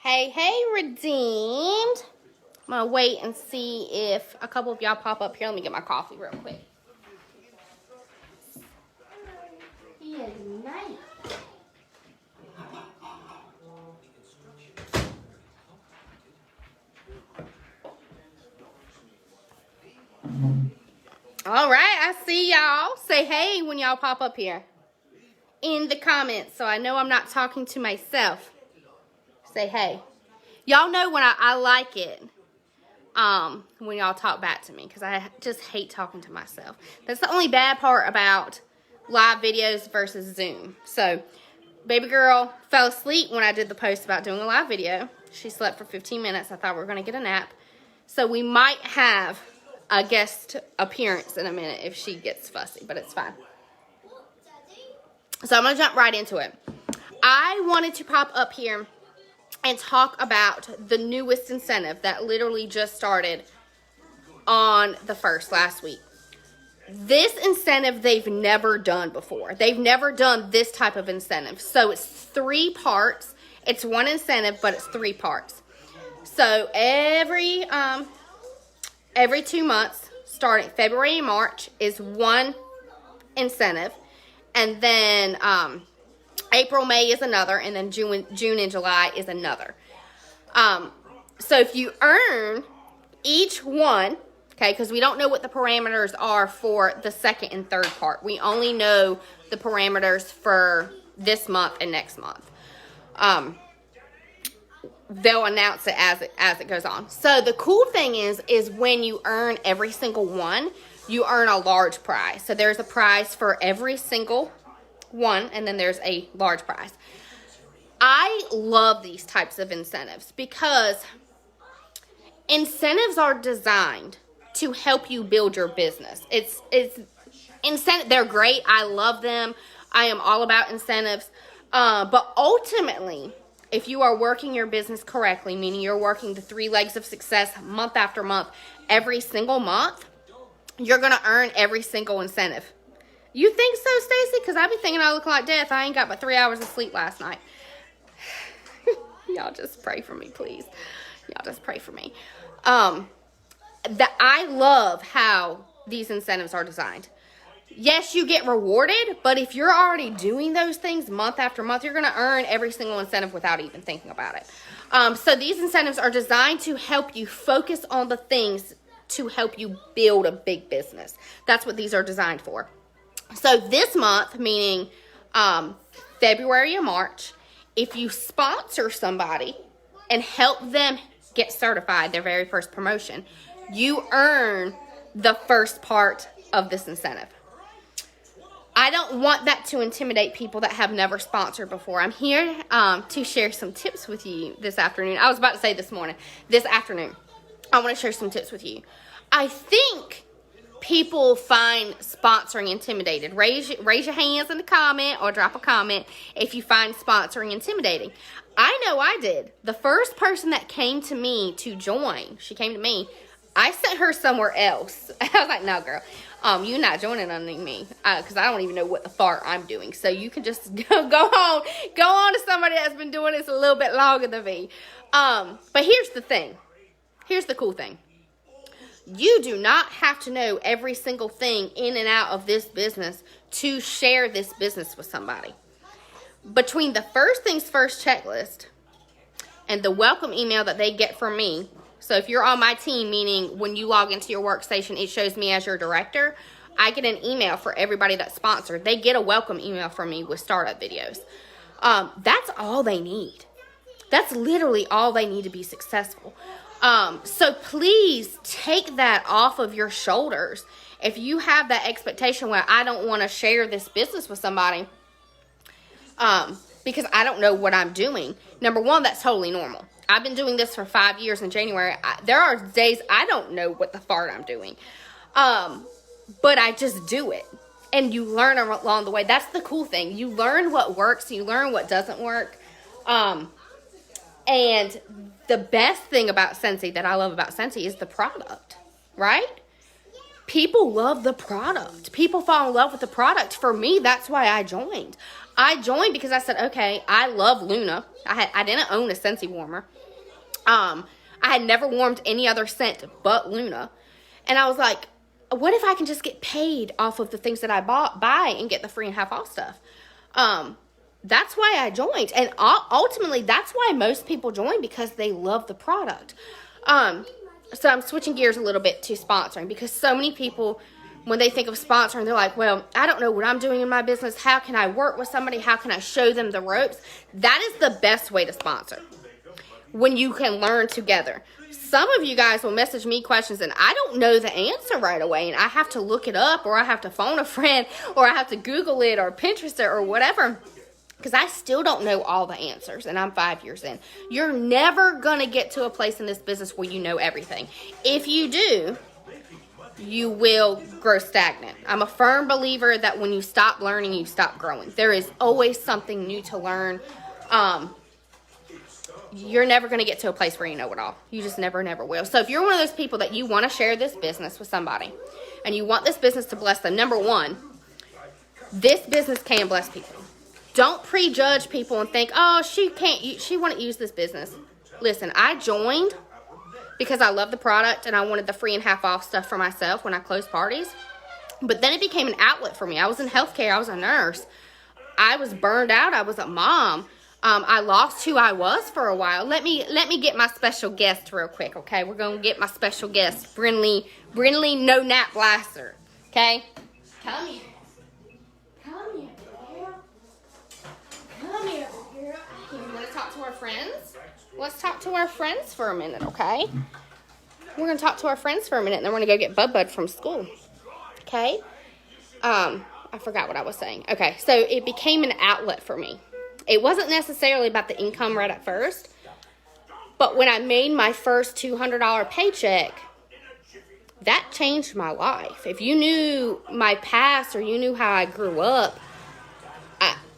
Hey, Redeemed. I'm going to wait and see if a couple of y'all pop up here. Let me get my coffee real quick. He is nice. All right, I see y'all. Say hey when y'all pop up here in the comments so I know I'm not talking to myself. Say hey. Y'all know when I like it when y'all talk back to me, because I just hate talking to myself. That's the only bad part about live videos versus Zoom. So baby girl fell asleep when I did the post about doing a live video. She slept for 15 minutes. I thought we were going to get a nap. So we might have a guest appearance in a minute if she gets fussy, but it's fine. So I'm going to jump right into it. I wanted to pop up here and talk about the newest incentive that literally just started on the 1st last week. This incentive they've never done before. They've never done this type of incentive. So it's 3 parts. It's one incentive, but it's 3 parts. So every 2 months, starting February and March, is one incentive. And then April, May is another, and then June and July is another. So if you earn each one, okay, because we don't know what the parameters are for the 2nd and 3rd part. We only know the parameters for this month and next month. They'll announce it as it goes on. So the cool thing is when you earn every single one, you earn a large prize. So there's a prize for every single one, and then there's a large prize. I love these types of incentives because incentives are designed to help you build your business. It's incentive. They're great. I love them. I am all about incentives. But ultimately, if you are working your business correctly, meaning you're working the 3 legs of success month after month, every single month, you're going to earn every single incentive. You think so, Stacy? Because I've been thinking I look like death. I ain't got but 3 hours of sleep last night. Y'all just pray for me, please. Y'all just pray for me. I love how these incentives are designed. Yes, you get rewarded, but if you're already doing those things month after month, you're going to earn every single incentive without even thinking about it. So these incentives are designed to help you focus on the things to help you build a big business. That's what these are designed for. So this month, meaning February and March, if you sponsor somebody and help them get certified, their very first promotion, you earn the first part of this incentive. I don't want that to intimidate people that have never sponsored before. I'm here to share some tips with you this afternoon. I was about to say this morning. This afternoon, I want to share some tips with you. I think people find sponsoring intimidating. Raise your hands in the comment or drop a comment if you find sponsoring intimidating. I know I did. The first person that came to me to join, she came to me, I sent her somewhere else. I was like, no, girl, you're not joining under me because I don't even know what the fart I'm doing. So you can just go on to somebody that's been doing this a little bit longer than me. But here's the thing. Here's the cool thing. You do not have to know every single thing in and out of this business to share this business with somebody. Between the first things first checklist and the welcome email that they get from me, so if you're on my team, meaning when you log into your workstation, it shows me as your director, I get an email for everybody that's sponsored. They get a welcome email from me with startup videos. That's all they need. That's literally all they need to be successful. So please take that off of your shoulders. If you have that expectation where I don't want to share this business with somebody, because I don't know what I'm doing. Number one, that's totally normal. I've been doing this for 5 years in January. There are days I don't know what the fart I'm doing. But I just do it. And you learn along the way. That's the cool thing. You learn what works. You learn what doesn't work. And the best thing about Scentsy that I love about Scentsy is the product, right? People love the product. People fall in love with the product. For me, that's why I joined. I joined because I said, okay, I love Luna. I didn't own a Scentsy warmer. I had never warmed any other scent but Luna. And I was like, what if I can just get paid off of the things that I buy and get the free and half off stuff? That's why I joined. And ultimately, that's why most people join, because they love the product. So I'm switching gears a little bit to sponsoring, because so many people, when they think of sponsoring, they're like, well, I don't know what I'm doing in my business. How can I work with somebody? How can I show them the ropes? That is the best way to sponsor, when you can learn together. Some of you guys will message me questions and I don't know the answer right away, and I have to look it up, or I have to phone a friend, or I have to Google it or Pinterest it or whatever, because I still don't know all the answers, and I'm 5 years in. You're never going to get to a place in this business where you know everything. If you do, you will grow stagnant. I'm a firm believer that when you stop learning, you stop growing. There is always something new to learn. You're never going to get to a place where you know it all. You just never will. So if you're one of those people that you want to share this business with somebody, and you want this business to bless them, number one, this business can bless people. Don't prejudge people and think, oh, she wouldn't use this business. Listen, I joined because I love the product and I wanted the free and half off stuff for myself when I closed parties. But then it became an outlet for me. I was in healthcare. I was a nurse. I was burned out. I was a mom. I lost who I was for a while. Let me get my special guest real quick, okay? We're going to get my special guest, Brinley No Nap Blaster, okay? Come here. Come here, girl. Come here, girl. You want to talk to our friends? Let's talk to our friends for a minute, okay? We're going to talk to our friends for a minute, and then we're going to go get Bud from school, okay? I forgot what I was saying. Okay, so it became an outlet for me. It wasn't necessarily about the income right at first, but when I made my first $200 paycheck, that changed my life. If you knew my past, or you knew how I grew up,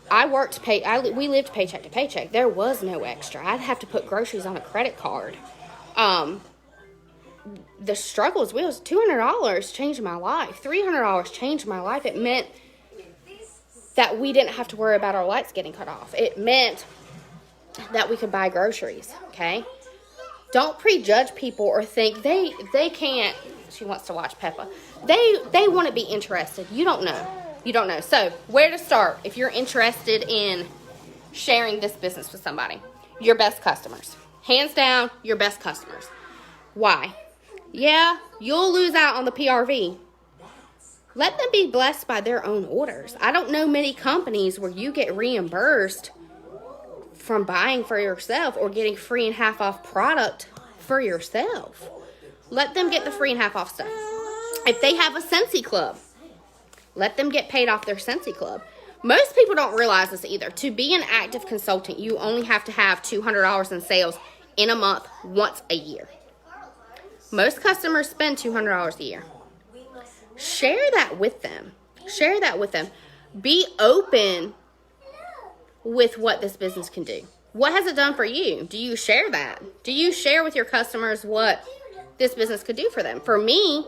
we lived paycheck to paycheck. There was no extra. I'd have to put groceries on a credit card. The struggles, $200 changed my life. $300 changed my life. It meant that we didn't have to worry about our lights getting cut off. It meant that we could buy groceries, okay? Don't prejudge people or think they can't. She wants to watch Peppa. They want to be interested. You don't know. So, where to start if you're interested in sharing this business with somebody? Your best customers. Hands down, your best customers. Why? Yeah, you'll lose out on the PRV. Let them be blessed by their own orders. I don't know many companies where you get reimbursed from buying for yourself or getting free and half off product for yourself. Let them get the free and half off stuff. If they have a Scentsy club, let them get paid off their Scentsy club. Most people don't realize this either. To be an active consultant, you only have to have $200 in sales in a month once a year. Most customers spend $200 a year. Share that with them. Be open with what this business can do. What has it done for you? Do you share that? Do you share with your customers what this business could do for them? For me,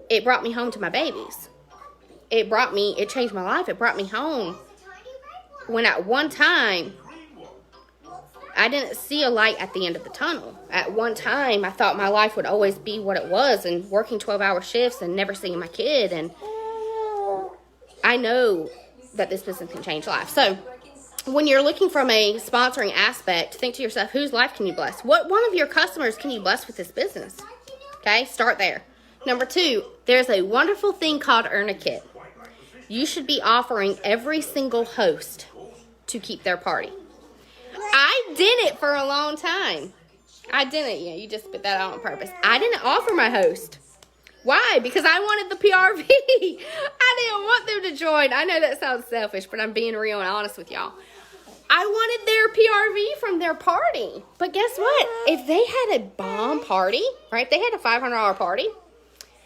it brought me home to my babies. It changed my life. It brought me home when at one time I didn't see a light at the end of the tunnel. At one time, I thought my life would always be what it was, and working 12-hour shifts and never seeing my kid. And I know that this business can change lives. So when you're looking from a sponsoring aspect, think to yourself, whose life can you bless? What one of your customers can you bless with this business? Okay, start there. Number 2, there's a wonderful thing called Earn a Kit. You should be offering every single host to keep their party. I did it for a long time. I didn't. Yeah, you just put that out on purpose. I didn't offer my host. Why? Because I wanted the PRV. I didn't want them to join. I know that sounds selfish, but I'm being real and honest with y'all. I wanted their PRV from their party. But guess what? If they had a bomb party, right? They had a $500 party.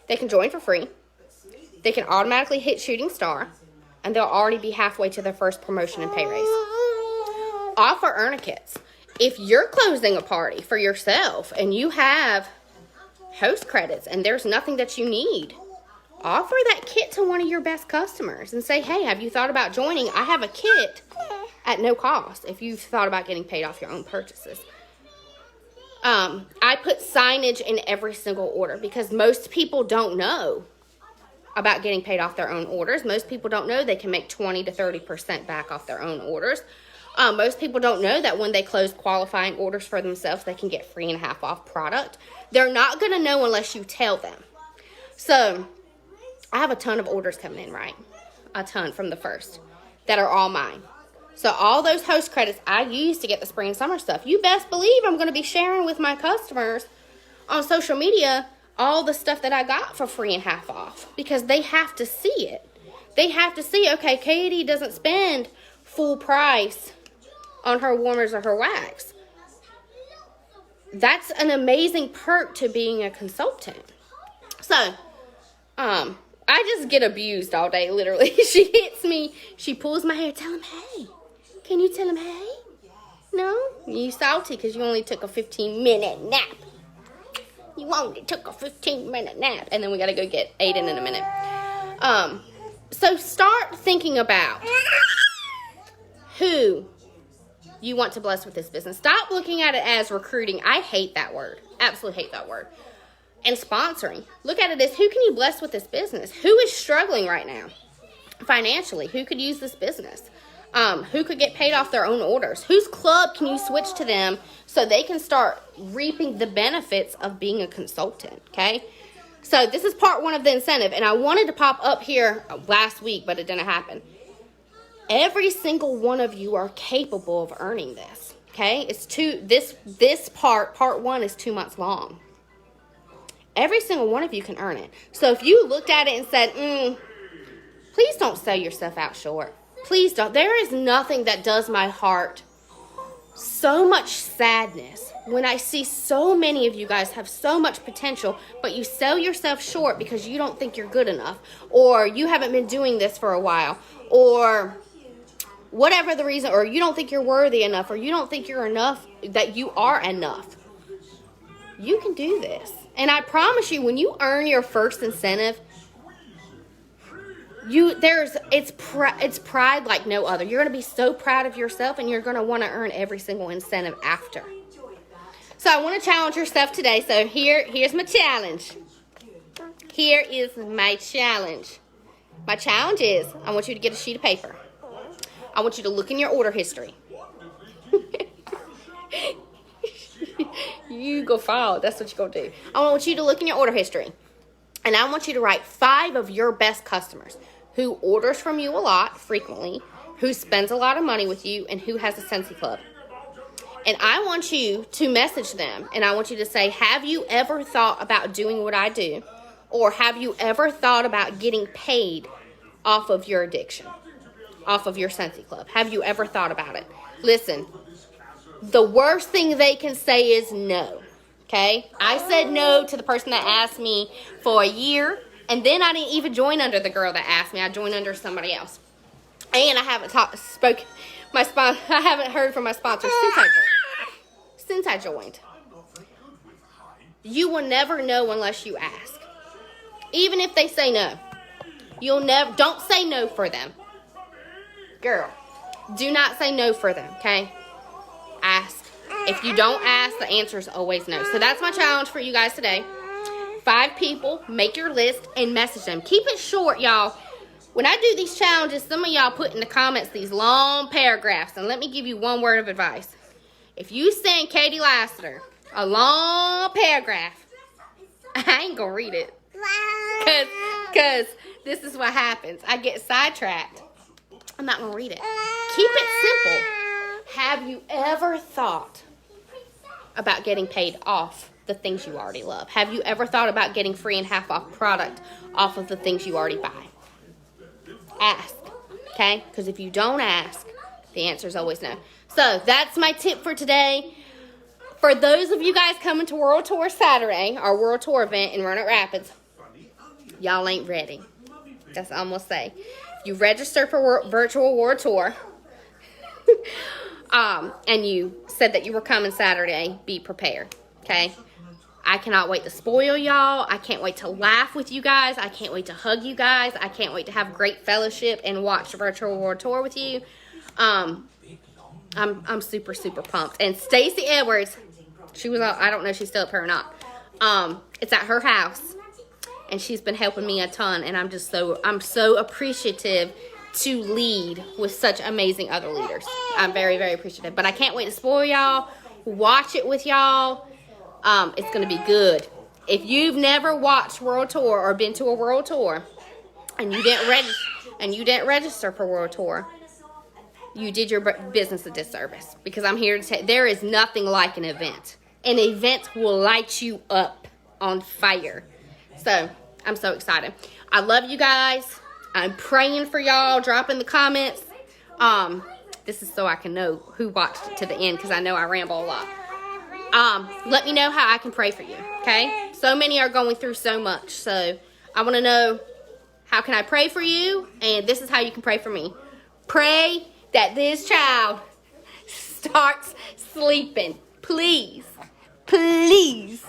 They can join for free. They can automatically hit Shooting Star. And they'll already be halfway to their first promotion and pay raise. Offer Earn a Kits. If you're closing a party for yourself and you have host credits and there's nothing that you need, offer that kit to one of your best customers and say, hey, have you thought about joining? I have a kit at no cost if you've thought about getting paid off your own purchases. I put signage in every single order because most people don't know about getting paid off their own orders. Most people don't know they can make 20 to 30% back off their own orders. Most people don't know that when they close qualifying orders for themselves, they can get 3.5% off product. They're not going to know unless you tell them. So I have a ton of orders coming in, right? A ton from the first that are all mine. So all those host credits I use to get the spring and summer stuff, you best believe I'm going to be sharing with my customers on social media all the stuff that I got for 3.5% off because they have to see it. They have to see, okay, Katie doesn't spend full price on her warmers or her wax. That's an amazing perk to being a consultant. So, I just get abused all day, literally. She hits me, she pulls my hair, tell him, hey. Can you tell him, hey? No? You salty because you only took a 15-minute nap. You only took a 15-minute nap. And then we got to go get Aiden in a minute. So start thinking about who you want to bless with this business. Stop looking at it as recruiting. I hate that word. Absolutely hate that word. And sponsoring. Look at it as who can you bless with this business? Who is struggling right now financially? Who could use this business? Who could get paid off their own orders? Whose club can you switch to them so they can start reaping the benefits of being a consultant, okay? So this is part one of the incentive, and I wanted to pop up here last week, but it didn't happen. Every single one of you are capable of earning this, okay? This part one is 2 months long. Every single one of you can earn it. So if you looked at it and said, please don't sell yourself out short. Please don't. There is nothing that does my heart so much sadness when I see so many of you guys have so much potential, but you sell yourself short because you don't think you're good enough, or you haven't been doing this for a while, or whatever the reason, or you don't think you're worthy enough, or you don't think you're enough, that you are enough. You can do this. And I promise you, when you earn your first incentive, it's pride like no other. You're going to be so proud of yourself, and you're going to want to earn every single incentive after. So I want to challenge yourself today. So here's my challenge. Here is my challenge. My challenge is I want you to get a sheet of paper. I want you to look in your order history. You go file. That's what you're going to do. I want you to look in your order history. And I want you to write 5 of your best customers who orders from you a lot, frequently, who spends a lot of money with you, and who has a Scentsy Club. And I want you to message them, and I want you to say, have you ever thought about doing what I do? Or have you ever thought about getting paid off of your addiction, off of your Scentsy Club? Have you ever thought about it? Listen, the worst thing they can say is no. Okay? I said no to the person that asked me for a year, and then I didn't even join under the girl that asked me. I joined under somebody else. And I haven't I haven't heard from my sponsor since I joined. You will never know unless you ask. Even if they say no. Don't say no for them. Girl, do not say no for them, okay? Ask. If you don't ask, the answer is always no. So that's my challenge for you guys today. 5 people, make your list, and message them. Keep it short, y'all. When I do these challenges, some of y'all put in the comments these long paragraphs. And let me give you one word of advice. If you send Katie Lassiter a long paragraph, I ain't going to read it. Because this is what happens. I get sidetracked. I'm not going to read it. Keep it simple. Have you ever thought about getting paid off the things you already love? Have you ever thought about getting 3.5% off product off of the things you already buy? Ask, okay? Because if you don't ask, the answer is always no. So that's my tip for today. For those of you guys coming to World Tour Saturday, our World Tour event in Roanoke Rapids, y'all ain't ready. That's all I'm going to say. If you register for Virtual World Tour, and you said that you were coming Saturday, be prepared, okay? I cannot wait to spoil y'all. I can't wait to laugh with you guys. I can't wait to hug you guys. I can't wait to have great fellowship and watch the Virtual World Tour with you. I'm super, super pumped. And Stacey Edwards, she was, I don't know if she's still up here or not. It's at her house, and she's been helping me a ton, and I'm so appreciative to lead with such amazing other leaders. I'm very, very appreciative. But I can't wait to spoil y'all, watch it with y'all. It's going to be good. If you've never watched World Tour or been to a World Tour and you didn't register for World Tour, you did your business a disservice, because I'm here to tell you, there is nothing like an event. An event will light you up on fire. So I'm so excited. I love you guys. I'm praying for y'all. Drop in the comments. This is so I can know who watched it to the end, because I know I ramble a lot. Let me know how I can pray for you, okay? So many are going through so much, so I want to know, how can I pray for you? And this is how you can pray for me. Pray that this child starts sleeping. Please. Please.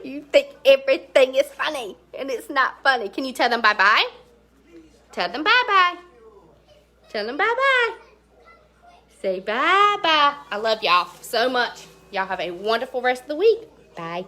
You think everything is funny, and it's not funny. Can you tell them bye-bye? Tell them bye-bye. Tell them bye-bye. Say bye-bye. I love y'all so much. Y'all have a wonderful rest of the week. Bye.